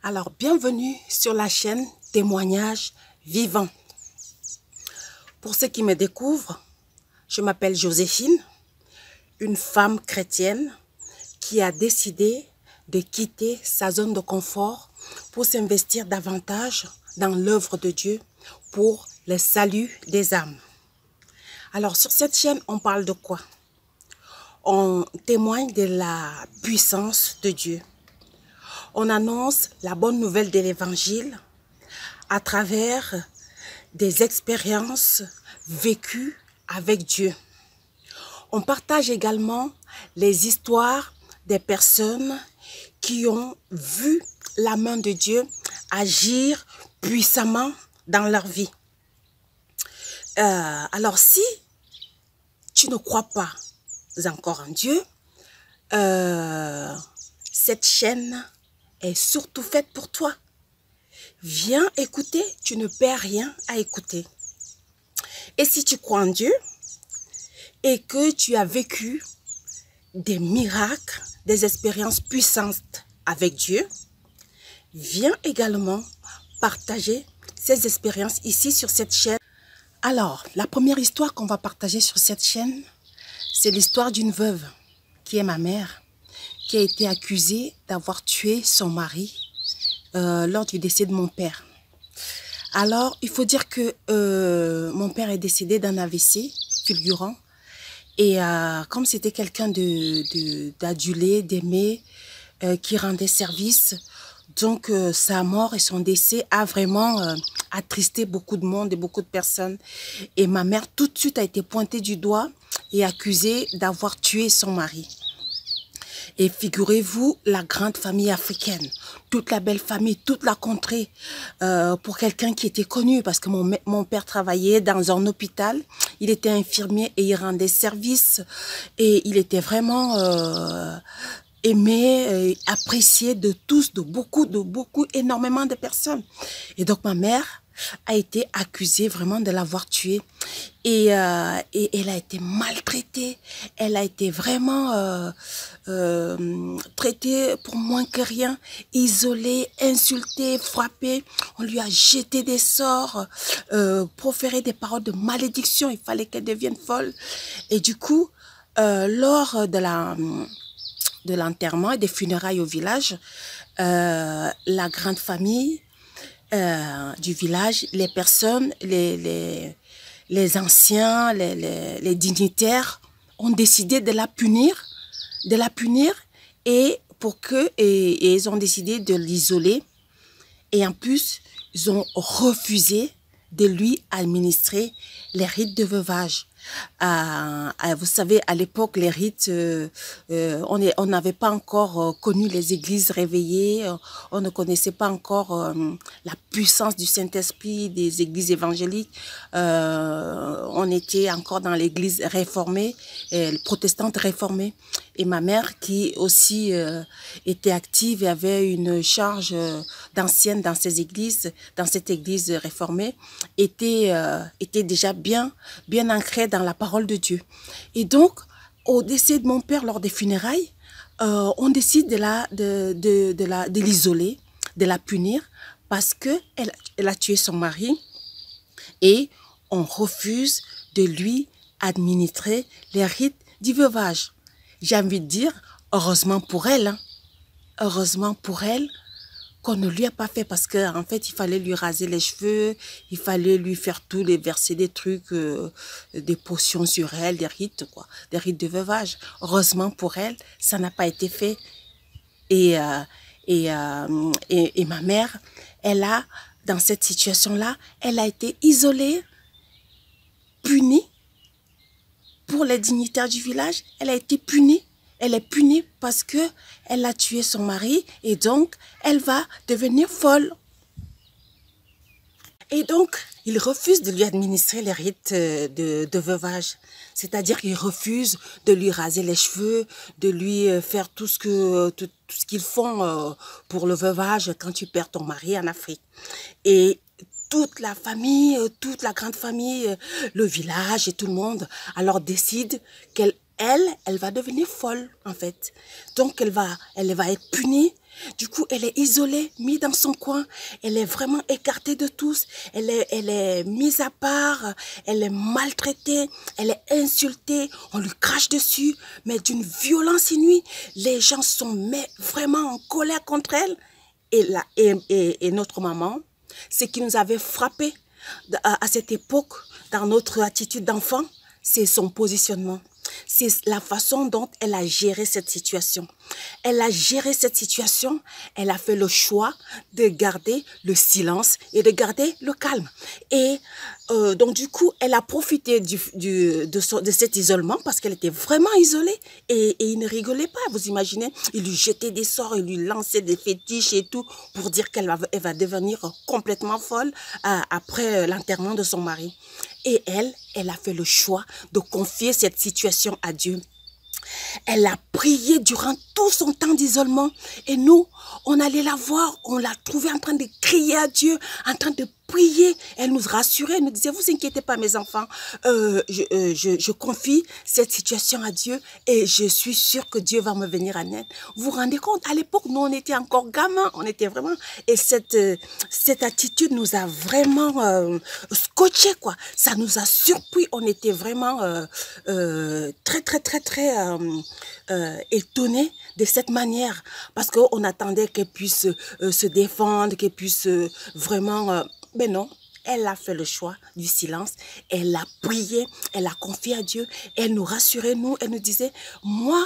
Alors, bienvenue sur la chaîne Témoignages Vivants. Pour ceux qui me découvrent, je m'appelle Joséphine, une femme chrétienne qui a décidé de quitter sa zone de confort pour s'investir davantage dans l'œuvre de Dieu pour le salut des âmes. Alors, sur cette chaîne, on parle de quoi? On témoigne de la puissance de Dieu. On annonce la bonne nouvelle de l'Évangile à travers des expériences vécues avec Dieu. On partage également les histoires des personnes qui ont vu la main de Dieu agir puissamment dans leur vie. Alors si tu ne crois pas encore en Dieu, cette chaîne est surtout faite pour toi. Viens écouter, tu ne perds rien à écouter. Et si tu crois en Dieu et que tu as vécu des miracles, des expériences puissantes avec Dieu, viens également partager ces expériences ici sur cette chaîne. Alors, la première histoire qu'on va partager sur cette chaîne, c'est l'histoire d'une veuve qui est ma mère, qui a été accusée d'avoir tué son mari lors du décès de mon père. Alors, il faut dire que mon père est décédé d'un AVC fulgurant. Et comme c'était quelqu'un d'adulé, d'aimé, qui rendait service, donc sa mort et son décès a vraiment attristé beaucoup de monde et beaucoup de personnes. Et ma mère tout de suite a été pointée du doigt et accusée d'avoir tué son mari. Et figurez-vous, la grande famille africaine, toute la belle famille, toute la contrée, pour quelqu'un qui était connu, parce que mon père travaillait dans un hôpital, il était infirmier et il rendait service, et il était vraiment aimé, apprécié de tous, de beaucoup, énormément de personnes. Et donc ma mère a été accusée vraiment de l'avoir tué. Et elle a été maltraitée. Elle a été vraiment traitée pour moins que rien, isolée, insultée, frappée. On lui a jeté des sorts, proféré des paroles de malédiction. Il fallait qu'elle devienne folle. Et du coup, lors de l'enterrement et des funérailles au village, la grande famille du village, les personnes, les anciens, les dignitaires ont décidé de la punir et ils ont décidé de l'isoler. Et en plus, ils ont refusé de lui administrer les rites de veuvage. Vous savez, à l'époque, les rites, on n'avait pas encore connu les églises réveillées, on ne connaissait pas encore la puissance du Saint-Esprit des églises évangéliques. On était encore dans l'église réformée, protestante réformée. Et ma mère, qui aussi était active et avait une charge d'ancienne dans ces églises, dans cette église réformée, était déjà bien ancrée dans la parole de Dieu. Et donc, au décès de mon père lors des funérailles, on décide de l'isoler, de la punir, parce qu'elle a tué son mari et on refuse de lui administrer les rites du veuvage. J'ai envie de dire, heureusement pour elle, hein, heureusement pour elle qu'on ne lui a pas fait, parce qu'en fait, il fallait lui raser les cheveux, il fallait lui faire verser des trucs, des potions sur elle, des rites, quoi, des rites de veuvage. Heureusement pour elle, ça n'a pas été fait. Et ma mère, dans cette situation-là, elle a été isolée, punie. Pour les dignitaires du village, elle a été punie. Elle est punie parce qu'elle a tué son mari et donc elle va devenir folle. Et donc, il refuse de lui administrer les rites de veuvage. C'est-à-dire qu'il refuse de lui raser les cheveux, de lui faire tout ce qu'ils font pour le veuvage quand tu perds ton mari en Afrique. Et toute la famille, toute la grande famille, le village et tout le monde, alors décide qu'elle elle va devenir folle, en fait. Donc, elle va être punie. Du coup, elle est isolée, mise dans son coin. Elle est vraiment écartée de tous. Elle est mise à part. Elle est maltraitée. Elle est insultée. On lui crache dessus, mais d'une violence inouïe. Les gens sont vraiment en colère contre elle. Et notre maman, ce qui nous avait frappé à cette époque, dans notre attitude d'enfant, c'est son positionnement. C'est la façon dont elle a géré cette situation. Elle a géré cette situation, elle a fait le choix de garder le silence et de garder le calme. Et donc du coup, elle a profité de cet isolement parce qu'elle était vraiment isolée et il ne rigolait pas. Vous imaginez, il lui jetait des sorts, il lui lançait des fétiches et tout pour dire qu'elle va devenir complètement folle après l'enterrement de son mari. Et elle a fait le choix de confier cette situation à Dieu. Elle a prié durant tout son temps d'isolement. Et nous, on allait la voir, on l'a trouvée en train de crier à Dieu, en train de prier. Elle nous rassurait, elle nous disait, vous inquiétez pas mes enfants, je confie cette situation à Dieu et je suis sûre que Dieu va me venir en aide. Vous vous rendez compte, à l'époque, nous on était encore gamins, on était vraiment... Et cette attitude nous a vraiment scotché, quoi. Ça nous a surpris, on était vraiment très étonnés de cette manière. Parce qu'on attendait qu'elle puisse se défendre, qu'elle puisse vraiment... mais non, elle a fait le choix du silence, elle a prié, elle a confié à Dieu, elle nous rassurait, nous, elle nous disait, moi,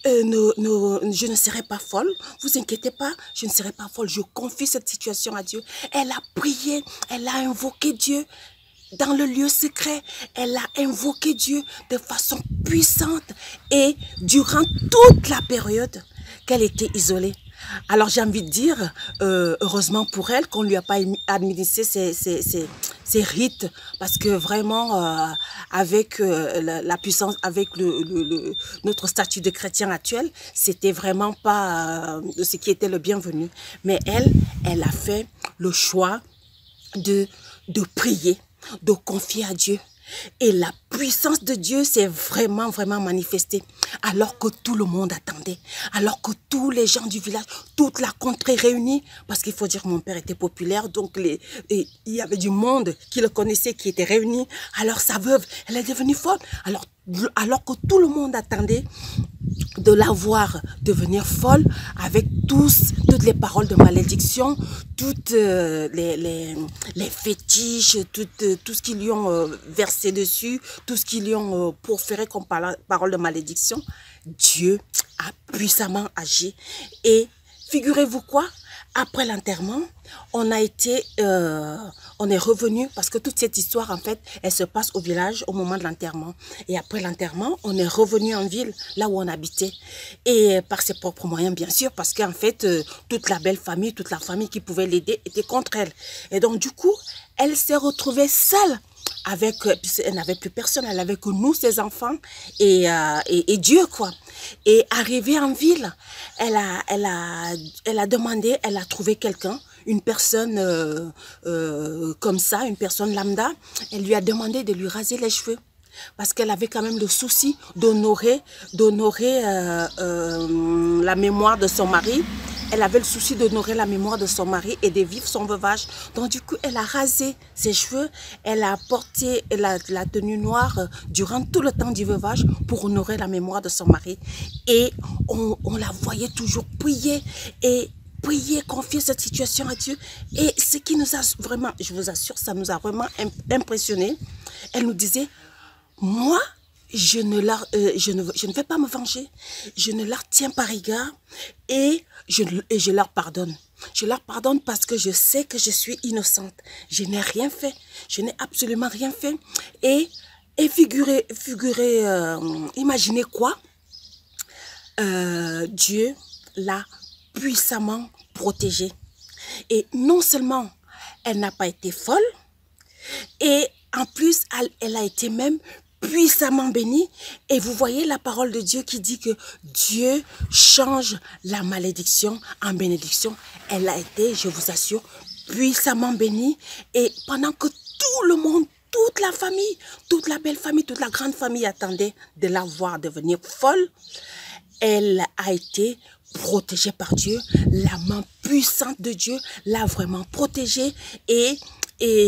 je ne serai pas folle, vous inquiétez pas, je ne serai pas folle, je confie cette situation à Dieu. Elle a prié, elle a invoqué Dieu dans le lieu secret, elle a invoqué Dieu de façon puissante et durant toute la période qu'elle était isolée. Alors j'ai envie de dire, heureusement pour elle qu'on ne lui a pas administré ces rites, parce que vraiment avec la puissance, avec notre statut de chrétien actuel, c'était vraiment pas ce qui était le bienvenu. Mais elle a fait le choix de prier, de confier à Dieu. Et la puissance de Dieu s'est vraiment manifestée. Alors que tout le monde attendait. Alors que tous les gens du village, toute la contrée réunie. Parce qu'il faut dire que mon père était populaire. Donc il y avait du monde qui le connaissait, qui était réuni. Alors sa veuve, elle est devenue folle. Alors que tout le monde attendait de la voir devenir folle avec toutes les paroles de malédiction, toutes les fétiches, tout ce qu'ils lui ont versé dessus, tout ce qu'ils lui ont proféré comme parole de malédiction. Dieu a puissamment agi. Et figurez-vous quoi? Après l'enterrement, on est revenu, parce que toute cette histoire, en fait, elle se passe au village au moment de l'enterrement. Et après l'enterrement, on est revenu en ville, là où on habitait. Et par ses propres moyens, bien sûr, parce qu'en fait, toute la belle famille, toute la famille qui pouvait l'aider était contre elle. Et donc, du coup, elle s'est retrouvée seule. Elle n'avait plus personne, elle avait que nous, ses enfants, et Dieu, quoi. Et arrivée en ville, elle a demandé, elle a trouvé quelqu'un, une personne comme ça, une personne lambda. Elle lui a demandé de lui raser les cheveux. Parce qu'elle avait quand même le souci d'honorer la mémoire de son mari. Elle avait le souci d'honorer la mémoire de son mari et de vivre son veuvage. Donc du coup, elle a rasé ses cheveux. Elle a porté la tenue noire durant tout le temps du veuvage pour honorer la mémoire de son mari. Et on la voyait toujours prier confier cette situation à Dieu. Et ce qui nous a vraiment, je vous assure, ça nous a vraiment impressionnés. Elle nous disait, moi, je ne vais pas me venger. Je ne leur tiens pas rigueur et je leur pardonne. Je leur pardonne parce que je sais que je suis innocente. Je n'ai rien fait. Je n'ai absolument rien fait. Et imaginez quoi? Dieu l'a puissamment protégée. Et non seulement elle n'a pas été folle, et en plus elle a été même puissamment bénie. Et vous voyez la parole de Dieu qui dit que Dieu change la malédiction en bénédiction. Elle a été, je vous assure, puissamment bénie. Et pendant que tout le monde toute la famille, toute la belle famille, toute la grande famille attendait de la voir devenir folle. Elle a été protégée par Dieu. La main puissante de Dieu l'a vraiment protégée et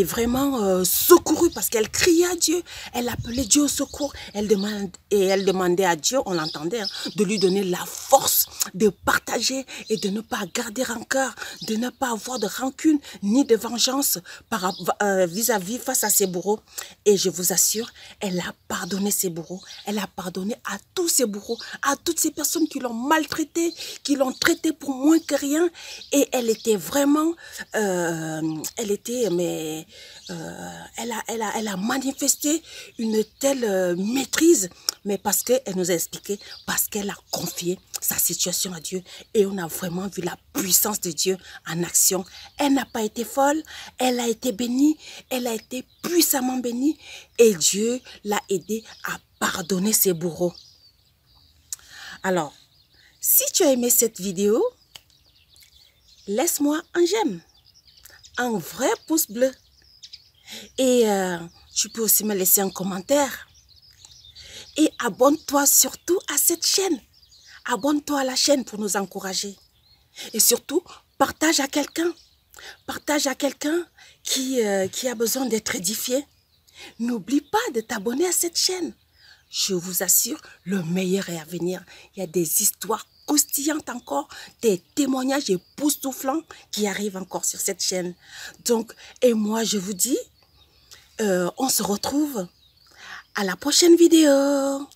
vraiment secourue parce qu'elle criait à Dieu. Elle appelait Dieu au secours. Elle demandait à Dieu, on l'entendait, hein, de lui donner la force de partager et de ne pas garder rancœur, de ne pas avoir de rancune ni de vengeance vis-à-vis face à ses bourreaux. Et je vous assure, elle a pardonné ses bourreaux. Elle a pardonné à tous ses bourreaux, à toutes ces personnes qui l'ont maltraitée, qui l'ont traitée pour moins que rien. Et elle était vraiment, elle a manifesté une telle maîtrise, mais parce qu'elle nous a expliqué, parce qu'elle a confié sa situation à Dieu et on a vraiment vu la puissance de Dieu en action. Elle n'a pas été folle, elle a été bénie, elle a été puissamment bénie et Dieu l'a aidée à pardonner ses bourreaux. Alors, si tu as aimé cette vidéo, laisse-moi un j'aime, un vrai pouce bleu. Et tu peux aussi me laisser un commentaire. Et abonne-toi surtout à cette chaîne. Abonne-toi à la chaîne pour nous encourager. Et surtout, partage à quelqu'un. Partage à quelqu'un qui a besoin d'être édifié. N'oublie pas de t'abonner à cette chaîne. Je vous assure, le meilleur est à venir. Il y a des histoires croustillantes encore, des témoignages époustouflants qui arrivent encore sur cette chaîne. Donc, et moi, je vous dis, on se retrouve à la prochaine vidéo.